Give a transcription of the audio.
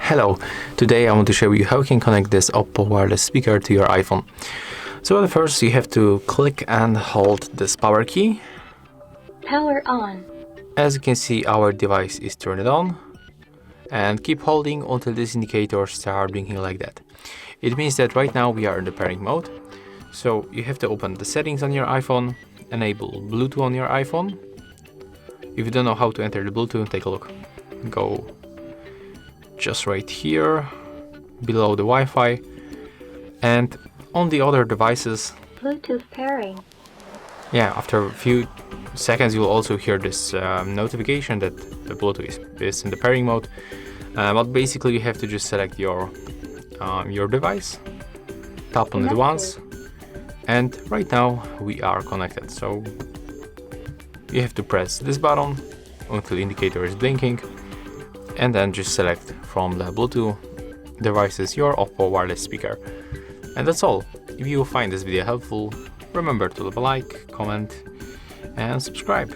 Hello, today I want to show you how you can connect this OPPO wireless speaker to your iPhone. So at first you have to click and hold this power key. Power on. As you can see, our device is turned on, and keep holding until this indicator starts blinking like that. It means that right now we are in the pairing mode. So you have to open the settings on your iPhone, enable Bluetooth on your iPhone. If you don't know how to enter the Bluetooth, take a look. Go just right here below the Wi-Fi, and on the other devices, Bluetooth pairing. Yeah, after a few seconds you'll also hear this notification that the Bluetooth is in the pairing mode. But basically you have to just select your device, tap on it once, and right now we are connected. So you have to press this button until the indicator is blinking, and then just select from the Bluetooth devices your OPPO wireless speaker. And that's all. If you find this video helpful, remember to leave a like, comment, and subscribe.